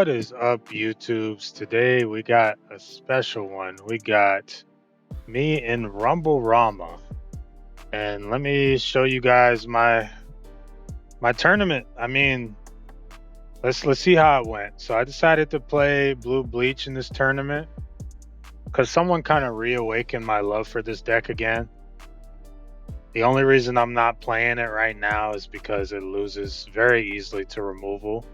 What is up, YouTubes? Today we got a special one. We got me in Rumblerama, and let me show you guys my tournament. Let's see how it went. So I decided to play Blue Bleach in this tournament because someone kind of reawakened my love for this deck again. The only reason I'm not playing it right now is because it loses very easily to removal.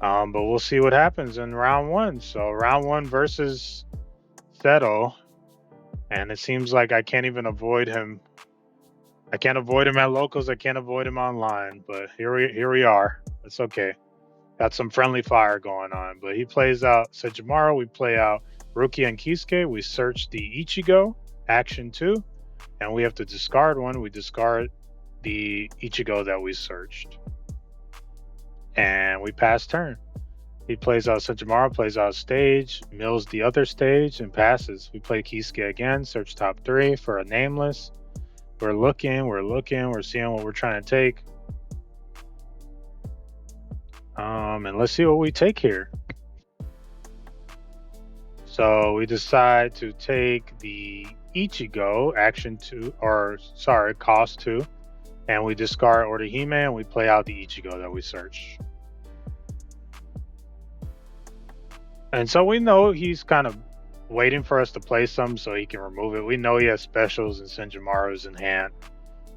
But we'll see what happens in round one. So round one versus Settle, and it seems like I can't even avoid him. I can't avoid him at locals. I can't avoid him online. But here we are. It's okay. Got some friendly fire going on. But he plays out Sejimaro. We play out Rukia and Kisuke. We search the Ichigo action 2, and we have to discard one. We discard the Ichigo that we searched, and we pass turn. He plays out Sejimaro, plays out stage, mills the other stage, and passes. We play Kisuke again, search top 3 for a nameless. We're looking, we're seeing what we're trying to take. And let's see what we take here. So we decide to take the Ichigo, action 2, or sorry, cost 2, and we discard Orihime, and we play out the Ichigo that we searched. And so we know he's kind of waiting for us to play some so he can remove it. We know he has specials and Senjimaru's in hand.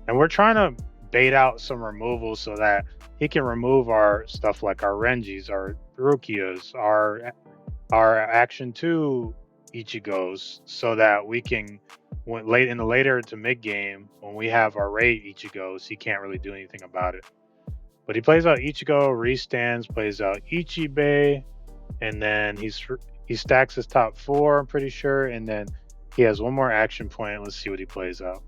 And we're trying to bait out some removals so that he can remove our stuff like our Renjis, our Rukias, our Action 2 Ichigos, so that we can, later to mid game, when we have our raid Ichigos, he can't really do anything about it. But he plays out Ichigo, restands, plays out Ichibei, and then he stacks his top 4, I'm pretty sure, and then he has one more action point. Let's see what he plays out.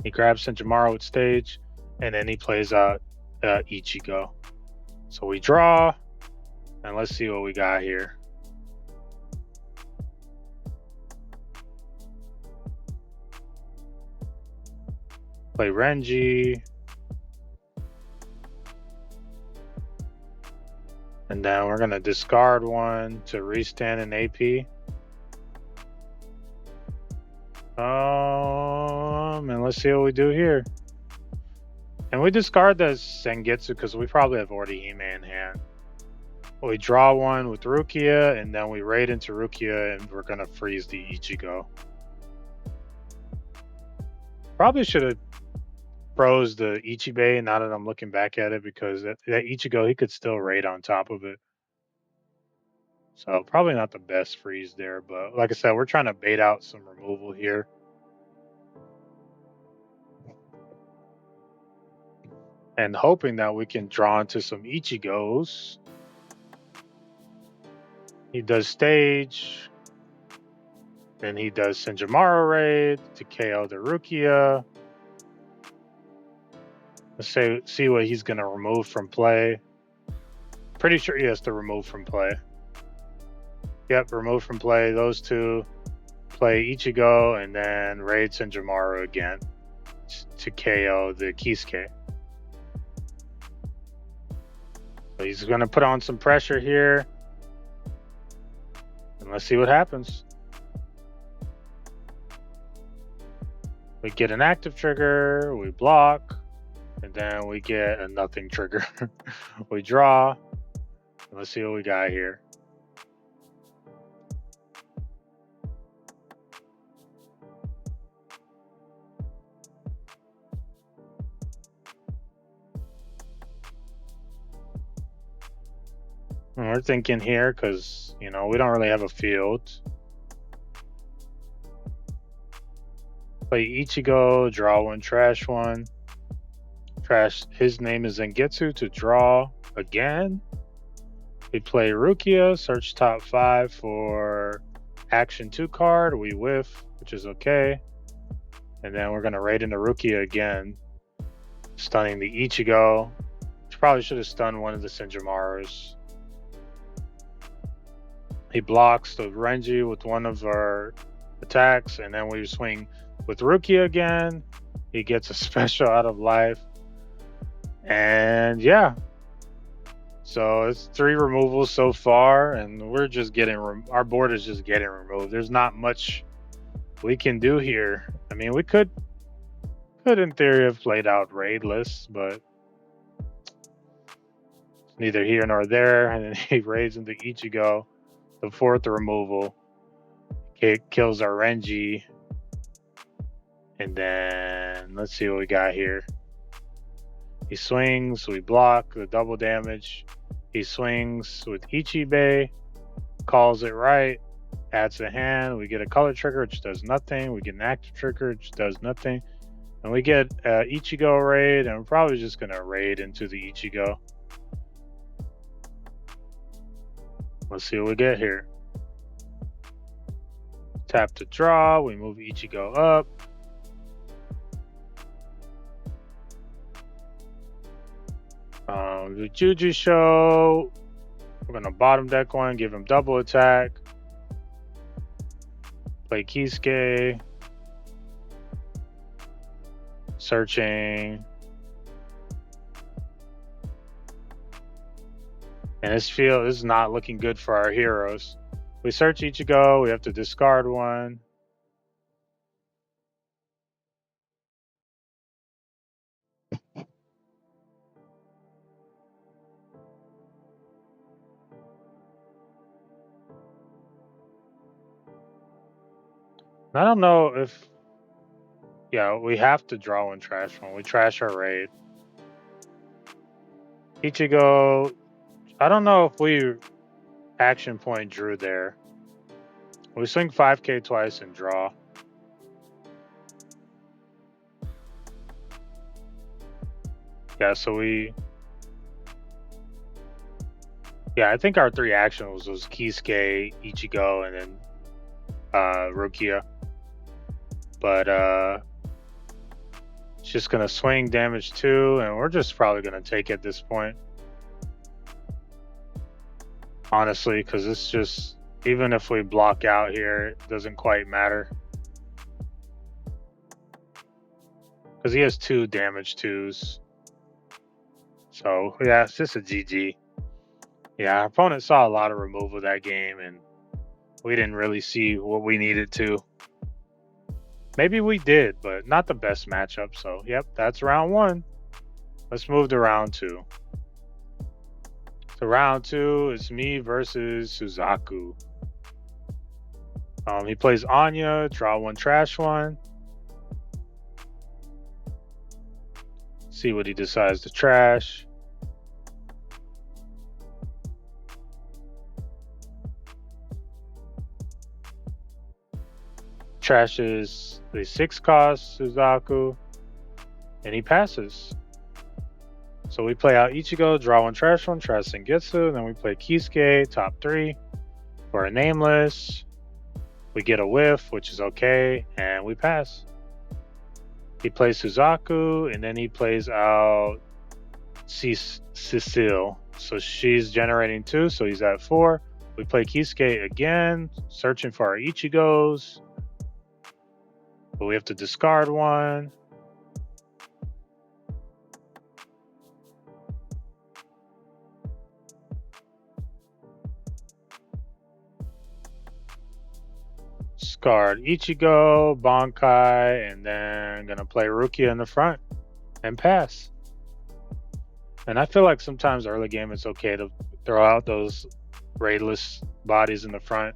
He grabs Senjimaru at stage, and then he plays out Ichigo. So we draw, and let's see what we got here. Play Renji. And then we're going to discard one to restand an AP. And let's see what we do here. And we discard the Sengetsu because we probably have Orihime in hand. We draw one with Rukia, and then we raid into Rukia, and we're going to freeze the Ichigo. Probably should have froze the Ichibei now that I'm looking back at it, because that Ichigo, he could still raid on top of it. So probably not the best freeze there, but like I said, we're trying to bait out some removal here. And hoping that we can draw into some Ichigos. He does stage. Then he does Senjimaru raid to KO the Rukia. Let's see what he's going to remove from play. Pretty sure he has to remove from play. Yep, remove from play. Those two. Play Ichigo and then raid Senjimaru again to KO the Kisuke. So he's going to put on some pressure here. And let's see what happens. We get an active trigger, we block, and then we get a nothing trigger. We draw. And let's see what we got here. And we're thinking here because, we don't really have a field. Play Ichigo, draw one, trash one. Trash, his name is Zangetsu to draw again. We play Rukia, search top 5 for action 2 card. We whiff, which is okay. And then we're going to raid into Rukia again, stunning the Ichigo. Which probably should have stunned one of the Senjimarus. He blocks the Renji with one of our attacks, and then we swing with Rukia again. He gets a special out of life. And yeah, So it's 3 removals so far, and we're just getting our board is just getting removed. There's not much we can do here. I mean, we could in theory have played out raidless, but neither here nor there. And then he raids into Ichigo, the 4th removal. Kills our Renji. And then let's see what we got here. He swings, we block the double damage. He swings with Ichibei, calls it right, adds a hand. We get a color trigger, which does nothing. We get an active trigger, which does nothing. And we get Ichigo raid, and we're probably just going to raid into the Ichigo. Let's see what we get here. Tap to draw, we move Ichigo up. The Juju Show, we're going to bottom deck one, give him double attack. Play Kisuke. Searching. And this is not looking good for our heroes. We search Ichigo, we have to discard one. I don't know if, yeah, we have to draw one trash one. We trash our raid. Ichigo, I don't know if we action point drew there. We swing 5k twice and draw. Yeah, so I think our 3 actions was Kisuke, Ichigo, and then Rukia. But it's just gonna swing damage 2, and we're just probably gonna take it at this point. Honestly, because it's just, even if we block out here, it doesn't quite matter. Because he has 2 damage 2s. So yeah, it's just a GG. Yeah, our opponent saw a lot of removal that game, and we didn't really see what we needed to. Maybe we did, but not the best matchup. So yep, that's round 1. Let's move to round 2. So round 2 is me versus Suzaku. He plays Anya, draw 1, trash 1. See what he decides to trash. Trashes the 6 cost Suzaku, and he passes. So we play out Ichigo, draw 1, trash 1, trash Sengetsu, and then we play Kisuke, top 3 for a nameless. We get a whiff, which is okay, and we pass. He plays Suzaku, and then he plays out Cecile. So she's generating 2, so he's at 4. We play Kisuke again, searching for our Ichigos. But we have to discard 1. Discard Ichigo, Bankai, and then gonna play Rukia in the front and pass. And I feel like sometimes early game it's okay to throw out those raidless bodies in the front.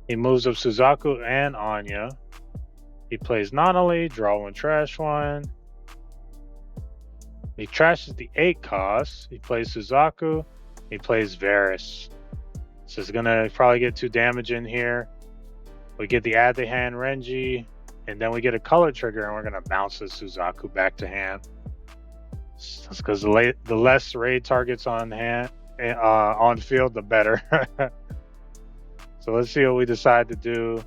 He moves up Suzaku and Anya. He plays Nanali, draw 1, trash 1. He trashes the 8 cost. He plays Suzaku. He plays Varus. So it's gonna probably get 2 damage in here. We get the add to hand Renji, and then we get a color trigger, and we're gonna bounce the Suzaku back to hand. That's because the less raid targets on hand on field, the better. So let's see what we decide to do.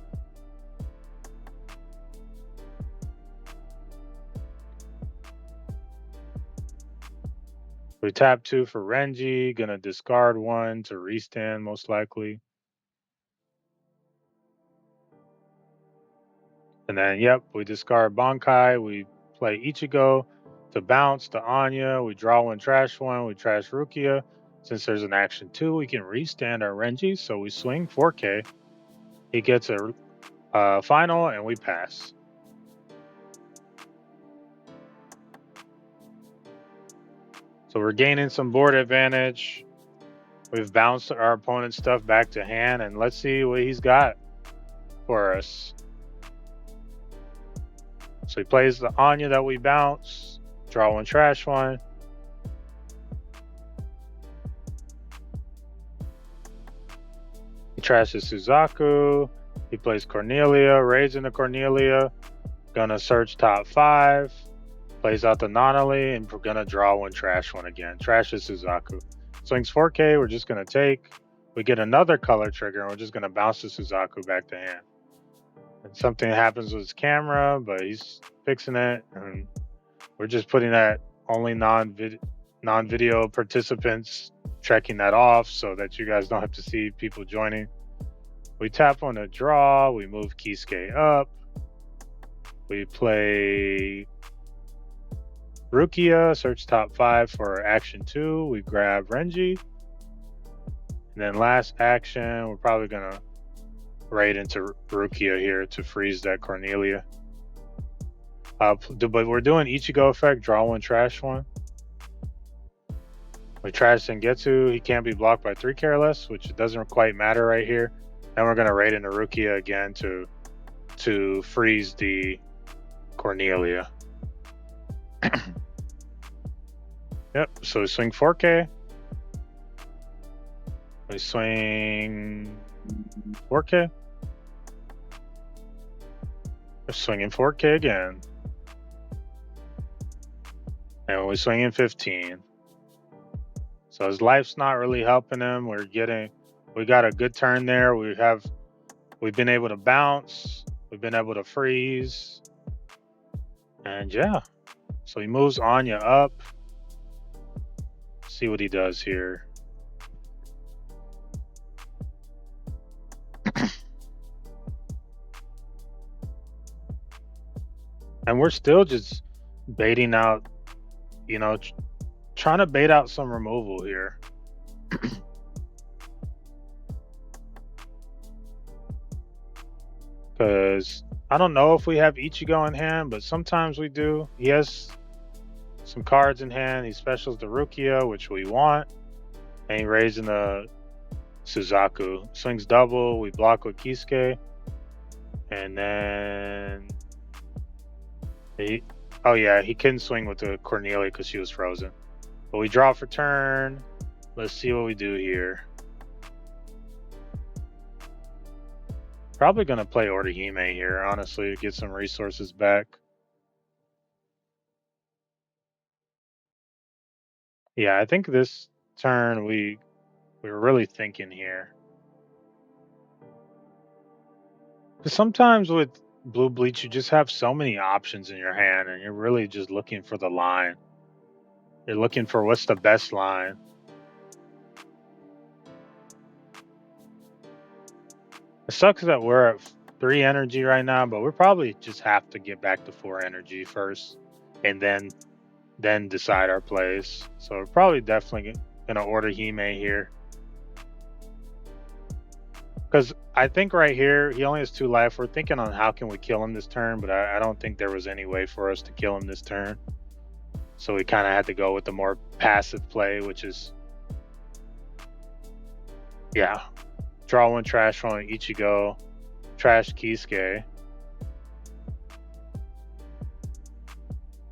We tap 2 for Renji, gonna discard 1 to restand most likely. And then, yep, we discard Bankai, we play Ichigo To bounce the Anya, we draw one, trash one, we trash Rukia. Since there's an action 2, we can restand our Renji, so we swing 4K. He gets a final, and we pass. So we're gaining some board advantage. We've bounced our opponent's stuff back to hand, and let's see what he's got for us. So he plays the Anya that we bounce, draw one, trash one. He trashes Suzaku. He plays Cornelia, raising the Cornelia. Gonna search top 5. Plays out the Nonali, and we're gonna draw one, trash one again. Trashes Suzaku. Swings 4K, we're just gonna take. We get another color trigger, and we're just gonna bounce the Suzaku back to hand. And something happens with his camera, but he's fixing it, and we're just putting that only non-video participants, checking that off so that you guys don't have to see people joining. We tap on a draw, we move Kisuke up, we play Rukia, search top 5 for action 2, we grab Renji, and then last action, we're probably gonna raid into Rukia here to freeze that Cornelia. But we're doing Ichigo effect, draw one, trash one. We trash Sengetsu, he can't be blocked by 3 careless, which doesn't quite matter right here. Then we're gonna raid into Rukia again to freeze the Cornelia. Yep, so we swing 4K. We swing 4K. We're swinging 4K again. And we swing in 15. So his life's not really helping him. We got a good turn there. We've been able to bounce. We've been able to freeze. And yeah. So he moves Anya up. See what he does here. And we're still just baiting out, trying to bait out some removal here. Because I don't know if we have Ichigo in hand, but sometimes we do. He has some cards in hand. He specials the Rukia, which we want. And he raising the Suzaku. Swings double. We block with Kisuke. And then he couldn't swing with the Cornelia because she was frozen. But we draw for turn. Let's see what we do here. Probably going to play Orihime here, honestly, to get some resources back. Yeah, I think this turn we were really thinking here. Because sometimes with Blue Bleach, you just have so many options in your hand, and you're really just looking for the line. You're looking for what's the best line. It sucks that we're at 3 energy right now, but we probably just have to get back to 4 energy first, and then decide our plays. So we're probably definitely gonna order Hime here. Because I think right here, he only has 2 life. We're thinking on how can we kill him this turn, but I don't think there was any way for us to kill him this turn. So we kind of had to go with the more passive play, which is, yeah, draw one, trash one, Ichigo, trash Kisuke.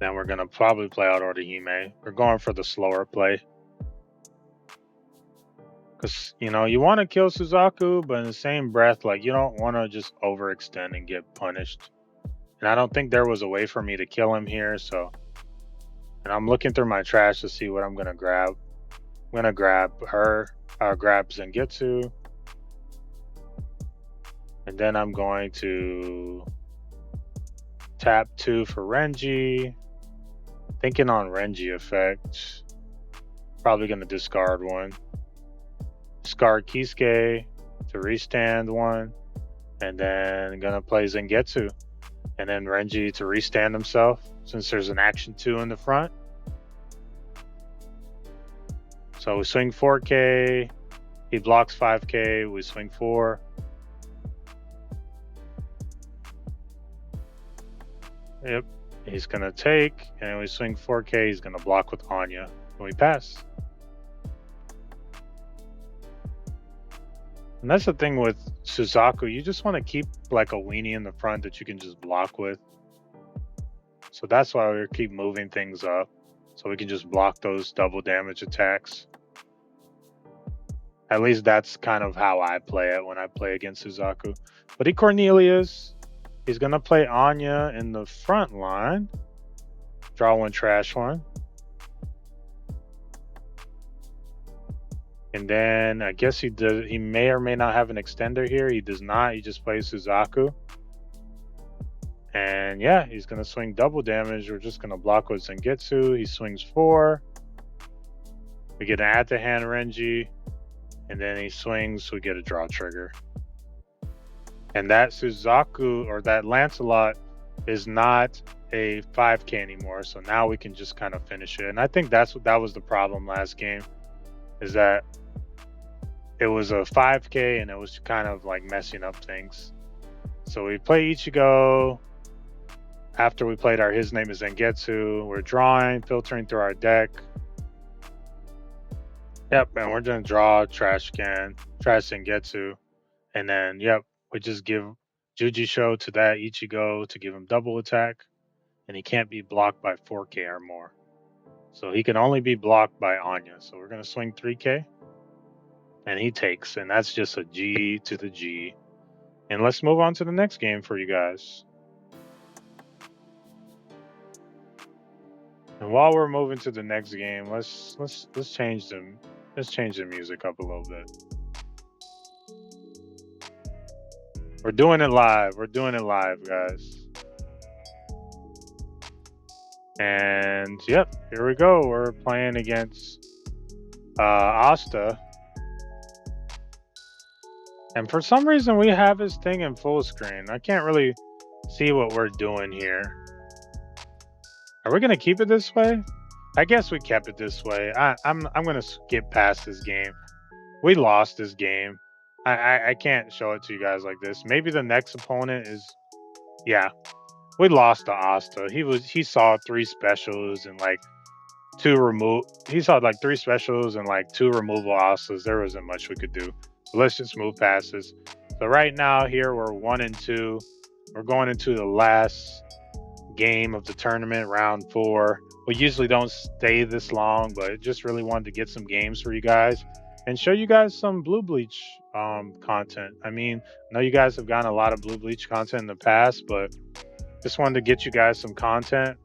Then we're going to probably play out Orihime. We're going for the slower play. Because, you want to kill Suzaku, but in the same breath, you don't want to just overextend and get punished. And I don't think there was a way for me to kill him here, so. And I'm looking through my trash to see what I'm going to grab. I'm going to grab her, grab Zangetsu. And then I'm going to tap 2 for Renji. Thinking on Renji effect. Probably going to discard 1. Discard Kisuke to restand 1. And then going to play Zangetsu. And then Renji to restand himself. since there's an action 2 in the front. So we swing 4K, he blocks 5K, we swing 4. Yep, he's gonna take, and we swing 4K, he's gonna block with Anya, and we pass. And that's the thing with Suzaku, you just want to keep like a weenie in the front that you can just block with. So that's why we keep moving things up, so we can just block those double damage attacks. At least that's kind of how I play it when I play against Suzaku. But he Cornelius, he's gonna play Anya in the front line. Draw 1, trash 1. And then I guess he may or may not have an extender here. He does not. He just plays Suzaku. And yeah, he's gonna swing double damage. We're just gonna block with Sengetsu. He swings 4. We get an add to hand Renji, and then he swings. We get a draw trigger. And that Suzaku or that Lancelot is not a 5K anymore. So now we can just kind of finish it. And I think that was the problem last game, is that it was a 5K and it was kind of like messing up things. So we play Ichigo. After we played his name is Zangetsu, we're drawing, filtering through our deck. Yep, and we're gonna draw trash Zangetsu. And then, yep, we just give Jujisho to that Ichigo to give him double attack. And he can't be blocked by 4K or more. So he can only be blocked by Anya. So we're gonna swing 3K. And he takes, and that's just a G to the G. And let's move on to the next game for you guys. And while we're moving to the next game, let's change the music up a little bit. We're doing it live. We're doing it live, guys. And yep, here we go. We're playing against Asta. And for some reason, we have this thing in full screen. I can't really see what we're doing here. Are we gonna keep it this way? I guess we kept it this way. I'm gonna skip past this game. We lost this game. I can't show it to you guys like this. Maybe the next opponent is, yeah. We lost to Asta. He saw 3 specials and like 2 remove. He saw like 3 specials and like 2 removal Astas. There wasn't much we could do. So let's just move past this. So right now here we're 1-2. We're going into the last game of the tournament, round 4. We usually don't stay this long, but just really wanted to get some games for you guys and show you guys some Blue Bleach content. I mean, I know you guys have gotten a lot of Blue Bleach content in the past, but just wanted to get you guys some content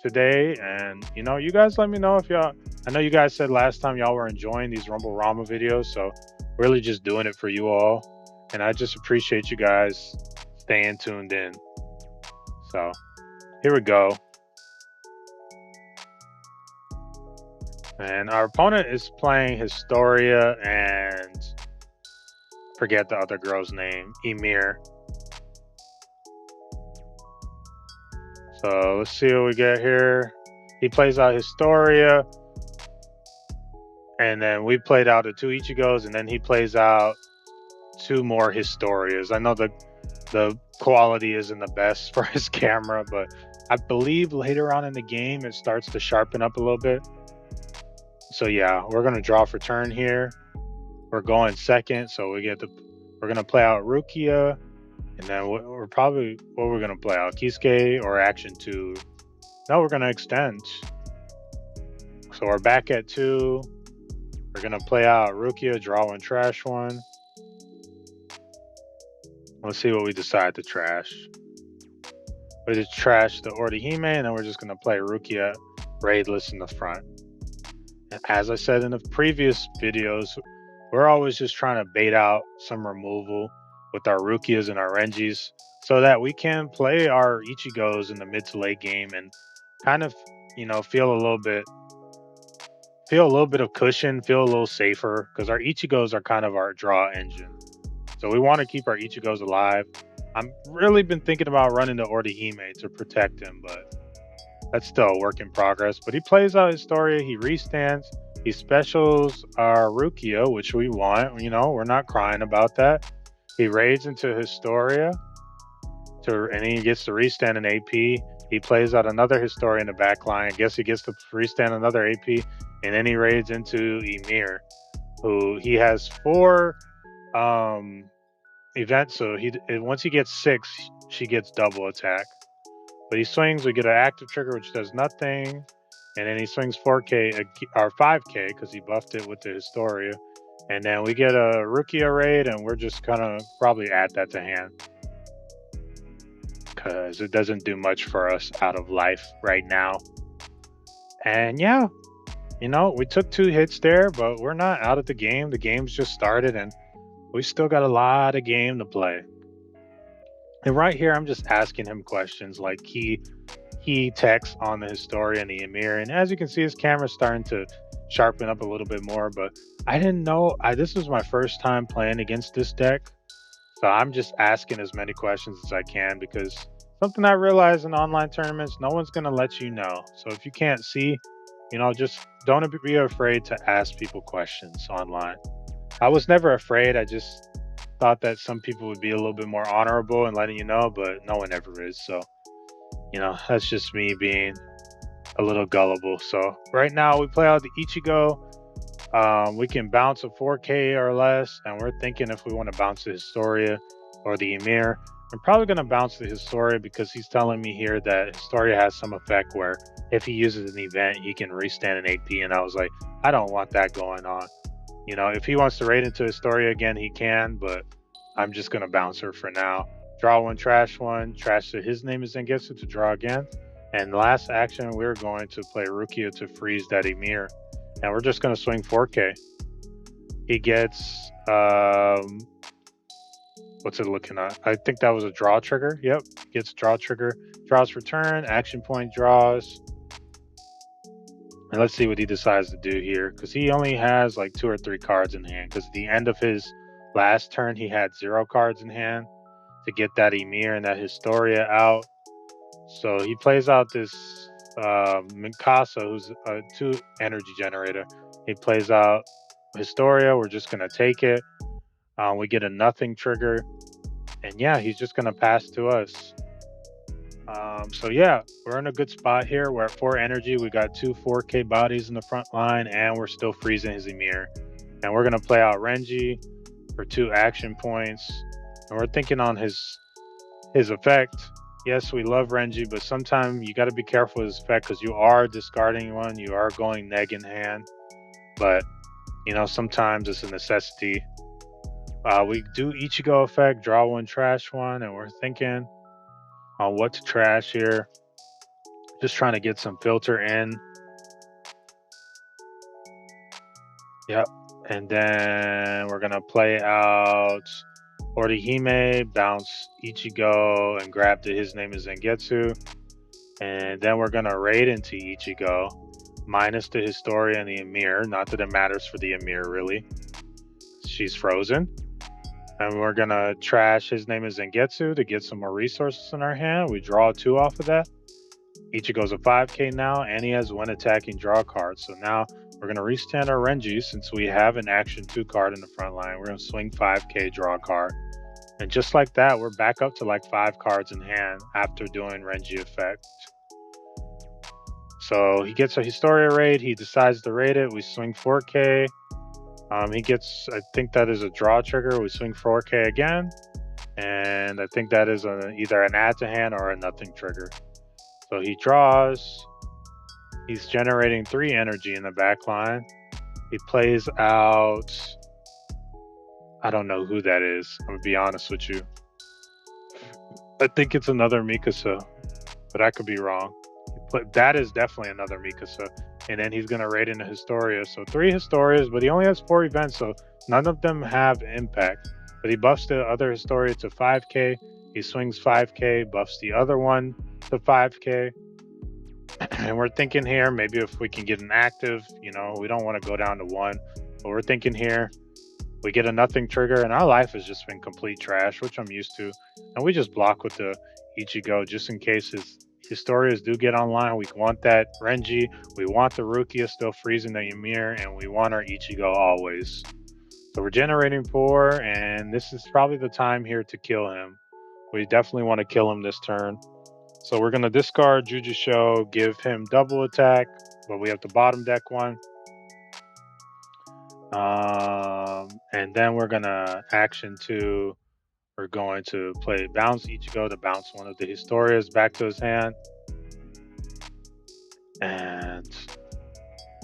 today. And you know, you guys let me know if y'all, I know you guys said last time y'all were enjoying these Rumblerama videos, so really just doing it for you all. And I just appreciate you guys staying tuned in. So here we go. And our opponent is playing Historia and forget the other girl's name, Emir. So let's see what we get here. He plays out Historia. And then we played out the 2 Ichigos, and then he plays out 2 more Historias. I know the quality isn't the best for his camera, but I believe later on in the game it starts to sharpen up a little bit. So yeah, we're gonna draw for turn here. We're going second, so we're gonna play out Rukia, and then we're probably we're gonna play out Kisuke or Action 2. No, we're gonna extend. So we're back at 2. We're gonna play out Rukia, draw 1, trash 1. Let's see what we decide to trash. We just trash the Orihime, and then we're just gonna play Rukia raidless in the front. And as I said in the previous videos, we're always just trying to bait out some removal with our Rukias and our Renjis so that we can play our Ichigos in the mid to late game and kind of, you know, feel a little bit of cushion, feel a little safer, because our Ichigos are kind of our draw engine. So we want to keep our Ichigos alive. I'm really been thinking about running the Orihime to protect him, but That's still a work in progress. But he plays out Historia, he restands, he specials our Rukia, which we want. We're not crying about that. He raids into Historia and he gets to restand an AP. He plays out another Historia in the back line. I guess he gets to restand another AP, and then he raids into Emir, who he has 4 events. So once he gets 6, she gets double attack. But he swings, we get an active trigger which does nothing, and then he swings 4K or 5K because he buffed it with the Historia, and then we get a Rukia raid, and we're just gonna probably add that to hand because it doesn't do much for us out of life right now. And yeah, we took 2 hits there, but we're not out of the game. The game's just started, and we still got a lot of game to play. And right here, I'm just asking him questions like he text on the Historia and the Emir, and as you can see, his camera's starting to sharpen up a little bit more. But I didn't know. This was my first time playing against this deck, so I'm just asking as many questions as I can, because something I realized in online tournaments, no one's gonna let you know. So if you can't see, just don't be afraid to ask people questions online. I was never afraid. I just thought that some people would be a little bit more honorable and letting you know, but no one ever is. So, that's just me being a little gullible. So right now we play out the Ichigo. We can bounce a 4K or less, and we're thinking if we want to bounce the Historia or the Emir. I'm probably going to bounce the Historia because he's telling me here that Historia has some effect where if he uses an event, he can restand an AP, and I was like, I don't want that going on. If he wants to raid into Historia again, he can, but I'm just going to bounce her for now. Draw 1, trash 1, trash to his name is Zangetsu to draw again. And last action, we're going to play Rukia to freeze that Emir. And we're just going to swing 4K. He gets, what's it looking at? I think that was a draw trigger. Yep, gets draw trigger. Draws return, action point draws. And let's see what he decides to do here, because he only has like 2 or 3 cards in hand, because at the end of his last turn, he had 0 cards in hand to get that Emir and that Historia out. So he plays out this Mikasa, who's a 2 energy generator. He plays out Historia. We're just going to take it. We get a nothing trigger. And yeah, he's just going to pass to us. So yeah, we're in a good spot here. We're at 4 energy. We got 2 4K bodies in the front line, and we're still freezing his Emir. And we're going to play out Renji for 2 action points. And we're thinking on his effect. Yes, we love Renji, but sometimes you got to be careful with his effect because you are discarding one. You are going neg in hand. But, sometimes it's a necessity. We do Ichigo effect, draw 1, trash 1, and we're thinking on what to trash here. Just trying to get some filter in. Yep. And then we're going to play out Orihime, bounce Ichigo, and grab his name is Zangetsu. And then we're going to raid into Ichigo, minus the Historia and the Emir. Not that it matters for the Emir, really. She's frozen. And we're going to trash his name is Zangetsu to get some more resources in our hand. We draw 2 off of that. Ichigo's a 5K now, and he has 1 attacking draw card. So now we're going to restand our Renji since we have an action 2 card in the front line. We're going to swing 5K draw card. And just like that, we're back up to like 5 cards in hand after doing Renji effect. So he gets a Historia raid. He decides to raid it. We swing 4K. He gets, I think that is a draw trigger. We swing 4K again. And I think that is either an add to hand or a nothing trigger. So he draws. He's generating 3 energy in the back line. He plays out, I don't know who that is. I'm going to be honest with you. I think it's another Mikasa, but I could be wrong. But that is definitely another Mikasa. And then he's going to raid into Historia. So 3 Historias, but he only has 4 events, so none of them have impact. But he buffs the other Historia to 5K. He swings 5K, buffs the other one to 5K. And we're thinking here, maybe if we can get an active, we don't want to go down to 1. But we're thinking here, we get a nothing trigger, and our life has just been complete trash, which I'm used to. And we just block with the Ichigo just in case Historias do get online, we want that Renji, we want the Rukia still freezing the Ymir, and we want our Ichigo always. So we're generating 4, and this is probably the time here to kill him. We definitely want to kill him this turn. So we're going to discard Jujusho, give him double attack, but we have the bottom deck one. And then we're going to action 2. We're going to play bounce Ichigo to bounce one of the Historias back to his hand. And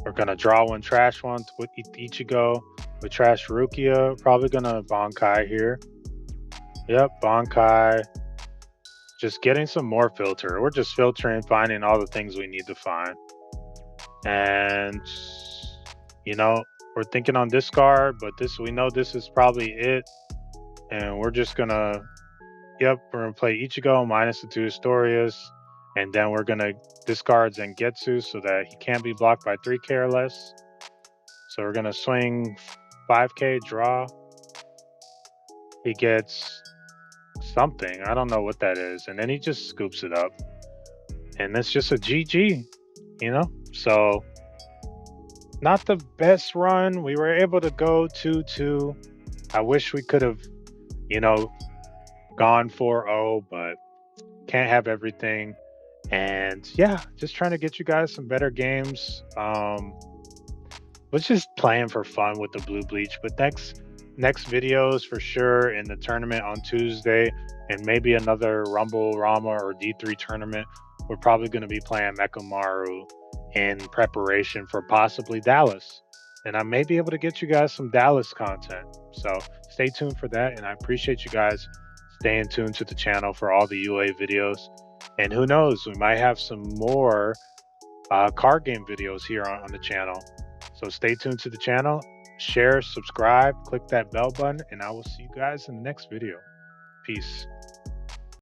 we're going to draw one, trash one with Ichigo. We trash Rukia. Probably going to Bankai here. Yep, Bankai. Just getting some more filter. We're just filtering, finding all the things we need to find. And, you know, we're thinking on discard, but we know this is probably it. And we're just going to, we're going to play Ichigo minus the 2 Historias. And then we're going to discard Zangetsu so that he can't be blocked by 3K or less. So we're going to swing 5K, draw. He gets something. I don't know what that is. And then he just scoops it up. And that's just a GG, you know? So, not the best run. We were able to go 2-2. I wish we could have, you know, gone 4-0, but can't have everything. And yeah, just trying to get you guys some better games. Was just playing for fun with the Blue Bleach, but next videos for sure in the tournament on Tuesday, and maybe another Rumblerama or D3 tournament. We're probably going to be playing Mechamaru in preparation for possibly Dallas, and I may be able to get you guys some Dallas content. So stay tuned for that, and I appreciate you guys staying tuned to the channel for all the UA videos. And who knows, we might have some more card game videos here on the channel. So stay tuned to the channel, share, subscribe, click that bell button, and I will see you guys in the next video. Peace.